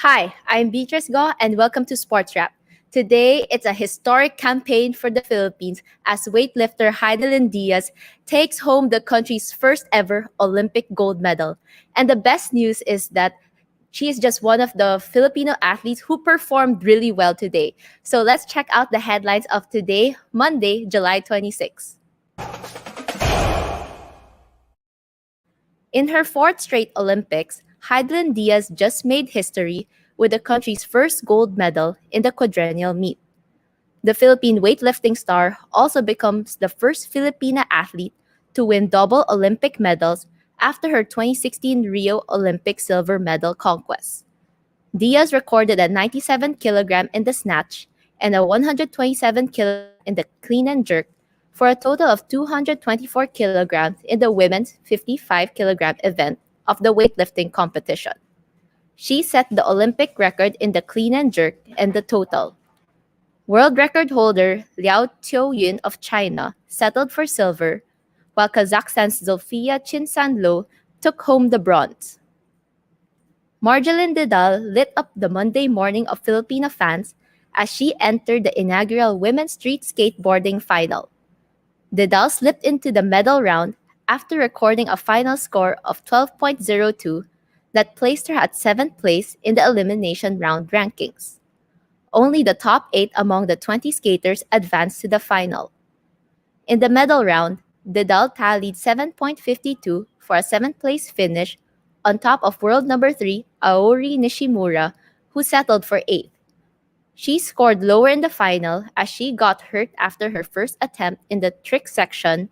Hi, I'm Beatrice Go and welcome to Sports Wrap. Today, it's a historic campaign for the Philippines as weightlifter Heidelin Diaz takes home the country's first ever Olympic gold medal. And the best news is that she is just one of the Filipino athletes who performed really well today. So let's check out the headlines of today, Monday, July 26. In her fourth straight Olympics, Heidelin Diaz just made history with the country's first gold medal in the quadrennial meet. The Philippine weightlifting star also becomes the first Filipina athlete to win double Olympic medals after her 2016 Rio Olympic silver medal conquest. Diaz recorded a 97 kilogram in the snatch and a 127 kilogram in the clean and jerk for a total of 224 kilograms in the women's 55 kilogram event of the weightlifting competition. She set the Olympic record in the clean and jerk and the total. World record holder Liao Qiuyun of China settled for silver, while Kazakhstan's Zulfiya Chinsanlo took home the bronze. Marjolin Didal lit up the Monday morning of Filipino fans as she entered the inaugural women's street skateboarding final. Didal slipped into the medal round after recording a final score of 12.02 that placed her at 7th place in the elimination round rankings. Only the top 8 among the 20 skaters advanced to the final. In the medal round, Didal tallied 7.52 for a 7th place finish on top of world number 3 Aori Nishimura, who settled for 8th. She scored lower in the final as she got hurt after her first attempt in the trick section.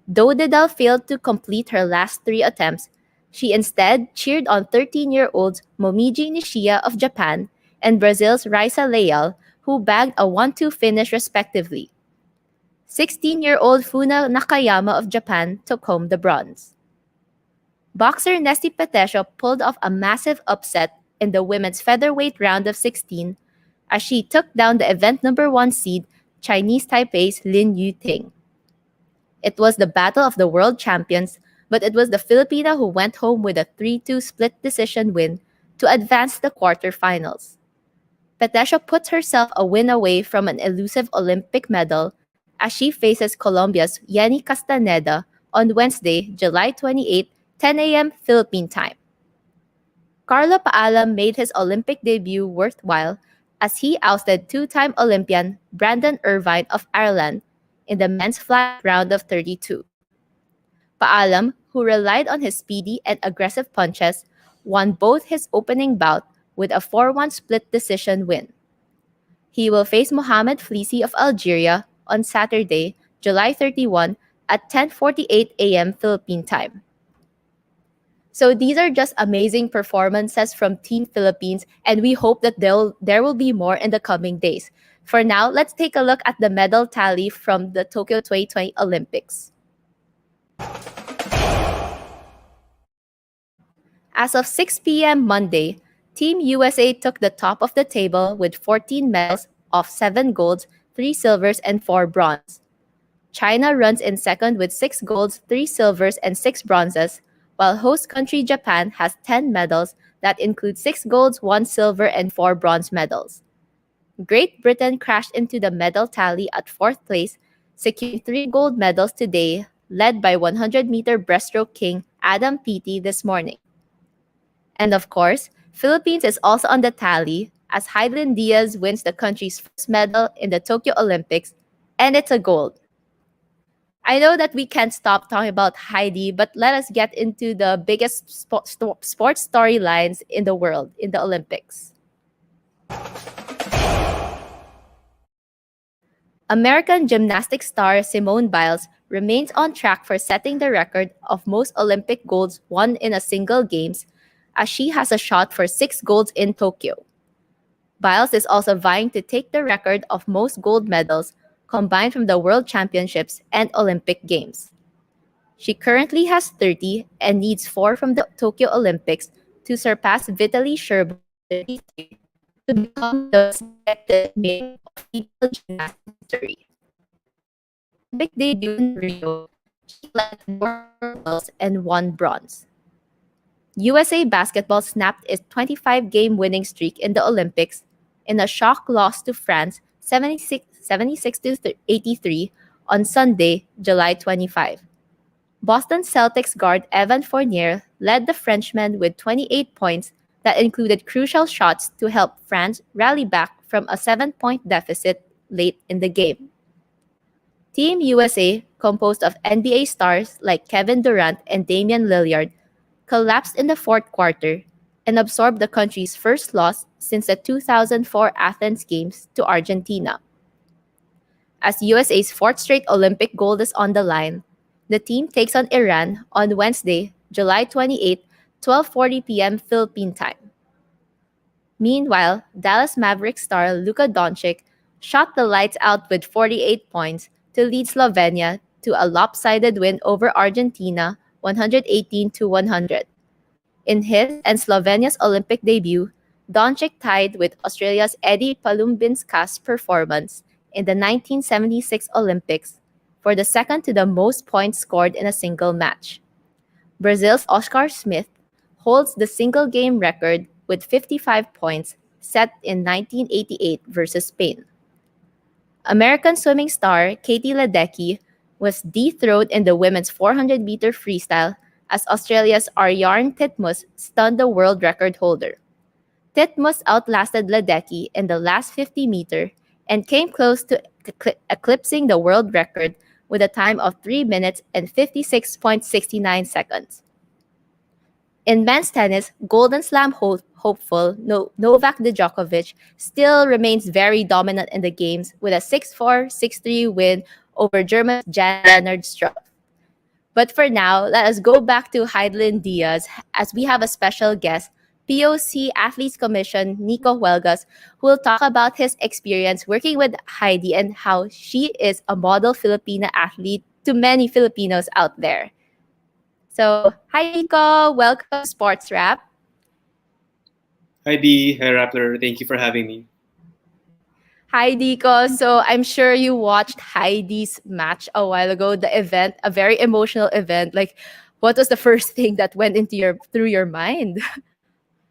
Though Didal failed to complete her last 3 attempts, she instead cheered on 13-year-olds Momiji Nishiya of Japan and Brazil's Raisa Leal, who bagged a 1-2 finish respectively. 16-year-old Funa Nakayama of Japan took home the bronze. Boxer Nesty Petesio pulled off a massive upset in the women's featherweight round of 16 as she took down the event number 1 seed Chinese Taipei's Lin Yuting. It was the battle of the world champions, but it was the Filipina who went home with a 3-2 split decision win to advance to the quarterfinals. Petesio puts herself a win away from an elusive Olympic medal as she faces Colombia's Yenny Castaneda on Wednesday, July 28, 10 a.m. Philippine time. Carlo Paalam made his Olympic debut worthwhile as he ousted 2-time Olympian Brandon Irvine of Ireland in the men's flag round of 32. Paalam, who relied on his speedy and aggressive punches, won both his opening bout with a 4-1 split decision win. He will face Mohamed Flissi of Algeria on Saturday, July 31 at 10:48 a.m. Philippine time. So these are just amazing performances from Team Philippines, and we hope that there will be more in the coming days. For now, let's take a look at the medal tally from the Tokyo 2020 Olympics. As of 6 p.m. Monday, Team USA took the top of the table with 14 medals of 7 golds, 3 silvers, and 4 bronze. China runs in second with 6 golds, 3 silvers, and 6 bronzes, while host country Japan has 10 medals that include 6 golds, 1 silver, and 4 bronze medals. Great Britain crashed into the medal tally at 4th place, securing 3 gold medals today, led by 100-meter breaststroke king Adam Peaty this morning. And of course, Philippines is also on the tally as Heidelin Diaz wins the country's first medal in the Tokyo Olympics, and it's a gold. I know that we can't stop talking about Heidi, but let us get into the biggest sports storylines in the world in the Olympics. American gymnastics star Simone Biles remains on track for setting the record of most Olympic golds won in a single games, as she has a shot for 6 golds in Tokyo. Biles is also vying to take the record of most gold medals combined from the World Championships and Olympic Games. She currently has 30 and needs 4 from the Tokyo Olympics to surpass Vitaly Sherbo, 33, to become the selected male of female gymnastics history. Olympic debut in Rio, she led 4 medals and 1 bronze. USA basketball snapped its 25-game winning streak in the Olympics in a shock loss to France 76 to 83 on Sunday, July 25. Boston Celtics guard Evan Fournier led the Frenchman with 28 points that included crucial shots to help France rally back from a 7-point deficit late in the game. Team USA, composed of NBA stars like Kevin Durant and Damian Lillard, collapsed in the fourth quarter and absorbed the country's first loss since the 2004 Athens Games to Argentina. As USA's fourth straight Olympic gold is on the line, the team takes on Iran on Wednesday, July 28, 12:40 p.m. Philippine time. Meanwhile, Dallas Mavericks star Luka Doncic shot the lights out with 48 points to lead Slovenia to a lopsided win over Argentina 118 to 100. In his and Slovenia's Olympic debut, Doncic tied with Australia's Eddie Palumbinska's performance in the 1976 Olympics for the second to the most points scored in a single match. Brazil's Oscar Smith holds the single game record with 55 points set in 1988 versus Spain. American swimming star Katie Ledecky was dethroned in the women's 400-meter freestyle as Australia's Ariarne Titmus stunned the world record holder. Titmus outlasted Ledecky in the last 50-meter and came close to eclipsing the world record with a time of 3 minutes and 56.69 seconds. In men's tennis, Golden Slam hopeful Novak Djokovic still remains very dominant in the games with a 6-4, 6-3 win over German's Jan-Lennard Struff. But for now, let us go back to Heidelin Diaz as we have a special guest, POC Athletes Commission Nico Huelgas, who will talk about his experience working with Heidi and how she is a model Filipina athlete to many Filipinos out there. So, hi Nico, welcome to Sports Wrap. Hi Dee, hi Rappler, thank you for having me. Hi Nico, so I'm sure you watched Heidi's match a while ago, the event, a very emotional event. Like, what was the first thing that went through your mind?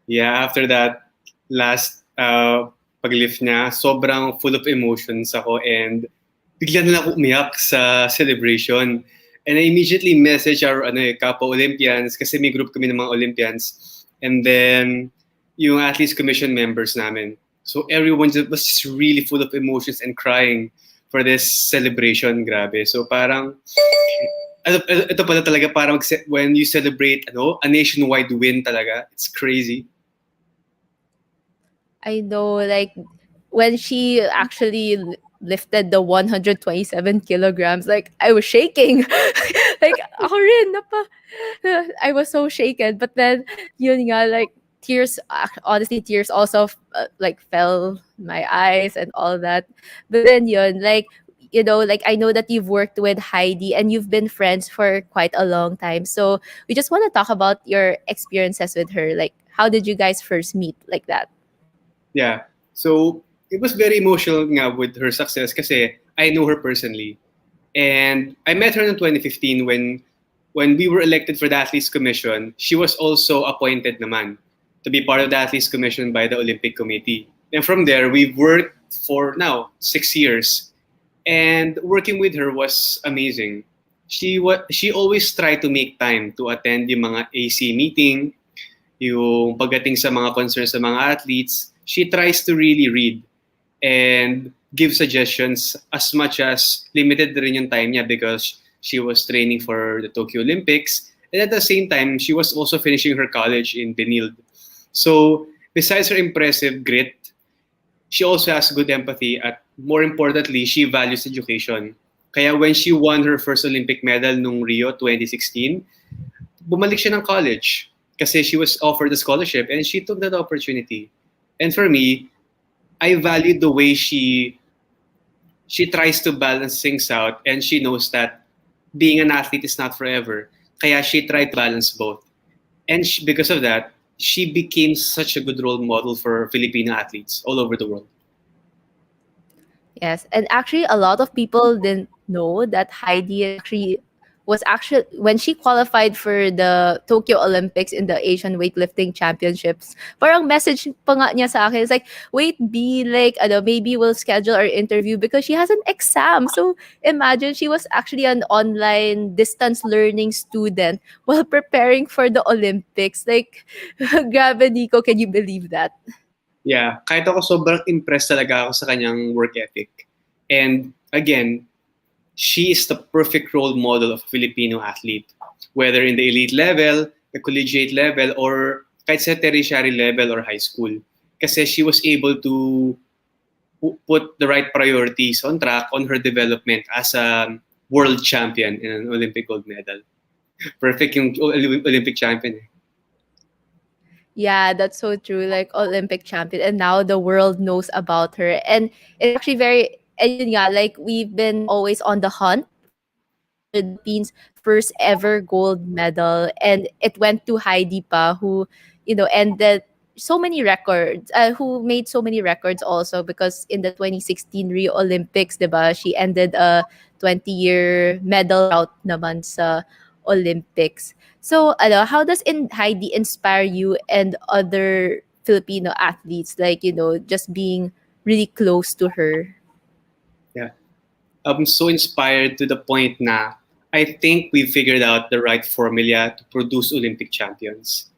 Yeah, after that last paglift niya, sobrang full of emotions ako and bigla na lang ako umiyak sa celebration. And I immediately message our kapwa Olympians kasi may group kami ng mga Olympians. And then yung Athletes Commission members namin. So everyone was just really full of emotions and crying for this celebration. Grabe. So parang, ito pala talaga parang when you celebrate a nationwide win talaga, it's crazy. I know, like, when she actually lifted the 127 kilograms, like, I was shaking. Like, ako rin, I was so shaken. But then, yun nga, like, tears, honestly, tears also like fell my eyes and all that. But then yun, like, you know, like I know that you've worked with Heidi and you've been friends for quite a long time. So we just want to talk about your experiences with her. Like, how did you guys first meet like that? Yeah. So it was very emotional nga with her success kasi I know her personally. And I met her in 2015 when we were elected for the Athletes Commission. She was also appointed naman to be part of the Athletes Commission by the Olympic Committee. And from there, we've worked for now 6 years. And working with her was amazing. She always tried to make time to attend yung mga AC meeting, yung pagdating sa mga concerns sa mga athletes. She tries to really read and give suggestions as much as limited rin yung time niya because she was training for the Tokyo Olympics. And at the same time, she was also finishing her college in Benilde. So besides her impressive grit, she also has good empathy at more importantly, she values education. Kaya when she won her first Olympic medal nung Rio 2016, bumalik siya ng college kasi she was offered a scholarship and she took that opportunity. And for me, I value the way she tries to balance things out and she knows that being an athlete is not forever. Kaya she tried to balance both. And because of that, she became such a good role model for Filipino athletes all over the world. Yes, and actually a lot of people didn't know that Heidi actually was actually when she qualified for the Tokyo Olympics in the Asian weightlifting championships. Parang message pa nga niya sa akin. It's like, wait, B, like, ano, maybe we'll schedule our interview because she has an exam. So imagine she was actually an online distance learning student while preparing for the Olympics. Like, grabe, Nico, can you believe that? Yeah, kahit ako sobrang impressed talaga ako sa kanyang work ethic. And again, she is the perfect role model of a Filipino athlete, whether in the elite level, the collegiate level, or kahit sa tertiary level or high school. Kasi she was able to put the right priorities on track on her development as a world champion in an Olympic gold medal. Perfect yung Olympic champion. Yeah, that's so true. Like Olympic champion, and now the world knows about her, and it's actually very. And yun nga, like we've been always on the hunt for the Philippines' first ever gold medal, and it went to Heidi Pa, who, ended so many records. Who made so many records also because in the 2016 Rio Olympics, diba, she ended a 20-year medal route naman sa Olympics. So, how does Heidi inspire you and other Filipino athletes, like, just being really close to her? Yeah. I'm so inspired to the point na I think we figured out the right formula to produce Olympic champions.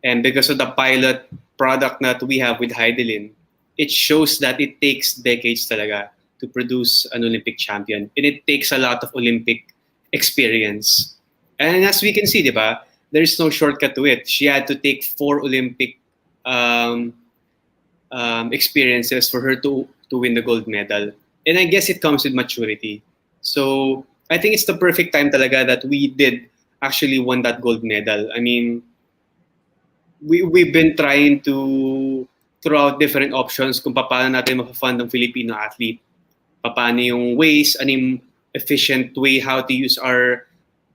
And because of the pilot product that we have with Heidelin, it shows that it takes decades talaga to produce an Olympic champion. And it takes a lot of Olympic experience. And as we can see, di ba, there's no shortcut to it. She had to take 4 Olympic um, experiences for her to win the gold medal. And I guess it comes with maturity. So I think it's the perfect time talaga that we did actually won that gold medal. I mean, we've been trying to throw out different options kung paano natin mapafund ng Filipino athlete. Paano yung ways, ano yung efficient way how to use our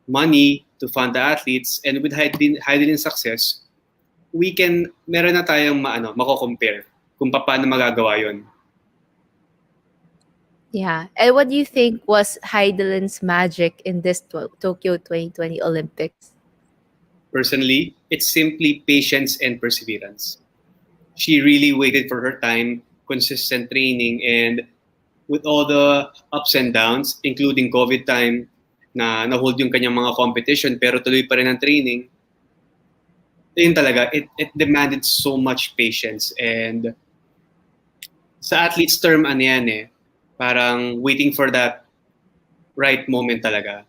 money to fund the athletes. And with Heidelin success, meron na tayong mako-compare kung paano magagawa yon. Yeah. And what do you think was Heidelin's magic in this Tokyo 2020 Olympics? Personally, it's simply patience and perseverance. She really waited for her time, consistent training, and with all the ups and downs, including COVID time, na na-hold yung kanyang mga competition pero tuloy pa rin ang training, yun talaga, it demanded so much patience. And sa athlete's term, ano yan eh, parang waiting for that right moment talaga.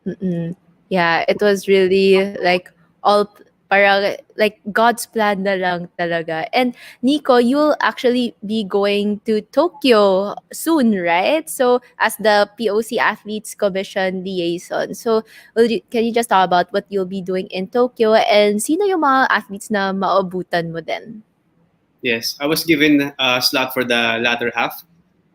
Mm-mm. Yeah, it was really like all parang like God's plan na lang talaga. And Nico, you'll actually be going to Tokyo soon, right? So as the POC Athletes Commission liaison. So can you just talk about what you'll be doing in Tokyo and sino yung mga athletes na maabutan mo din? Yes, I was given a slot for the latter half.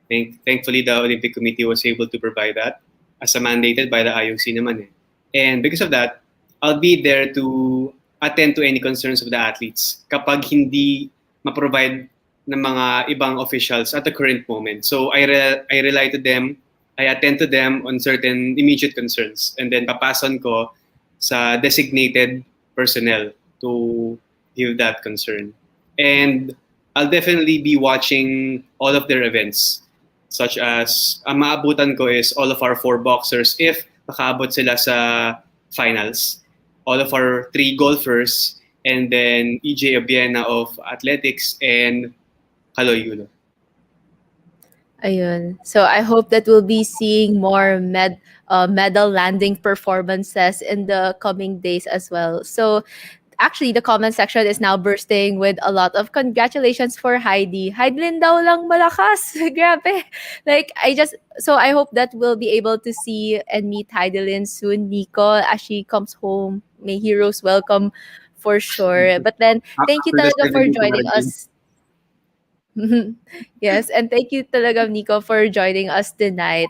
Thankfully, the Olympic Committee was able to provide that as a mandated by the IOC naman eh. And because of that, I'll be there to attend to any concerns of the athletes kapag hindi ma-provide ng mga ibang officials at the current moment. So I rely to them, I attend to them on certain immediate concerns, and then papason ko sa designated personnel to give that concern. And I'll definitely be watching all of their events, such as ang maabutan ko is all of our 4 boxers if nakaabot sila sa finals, all of our 3 golfers, and then EJ Obiena of athletics and Kaloy Yulo. Ayun. So I hope that we'll be seeing more medal landing performances in the coming days as well. So actually, the comment section is now bursting with a lot of congratulations for Heidi. Heidelin daw lang malakas. Grabe. Like, so I hope that we'll be able to see and meet Heidelin soon, Nico, as she comes home. May heroes welcome for sure. But then, thank you After the talaga for 70 joining margin. us. Yes, and thank you talaga, Nico, for joining us tonight.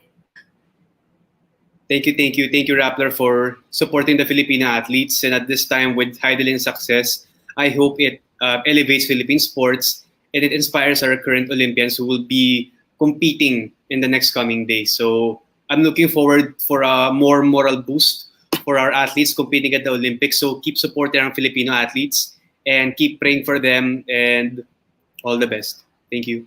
Thank you, Rappler, for supporting the Filipino athletes. And at this time, with Heidelin's success, I hope it elevates Philippine sports and it inspires our current Olympians who will be competing in the next coming days. So I'm looking forward for a more moral boost for our athletes competing at the Olympics. So keep supporting our Filipino athletes and keep praying for them, and all the best. Thank you.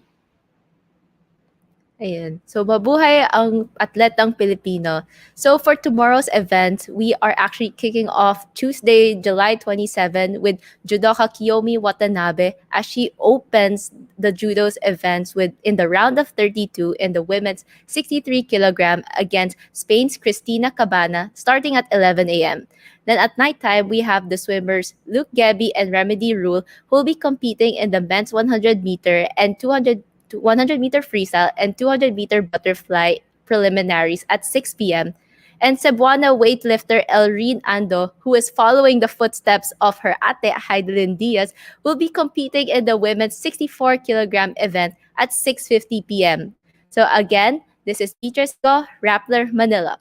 Ayun. So, mabuhay ang atletang Pilipino. So, for tomorrow's event, we are actually kicking off Tuesday, July 27 with judoka Kiyomi Watanabe as she opens the judo's events with in the round of 32 in the women's 63 kilogram against Spain's Cristina Cabana starting at 11 a.m. Then at nighttime, we have the swimmers Luke Gabby and Remedy Rule who will be competing in the men's 100 meter and 100-meter freestyle and 200-meter butterfly preliminaries at 6 p.m. And Cebuana weightlifter Elreen Ando, who is following the footsteps of her ate Heidelin Diaz, will be competing in the women's 64-kilogram event at 6:50 p.m. So again, this is Teacher Go, Rappler, Manila.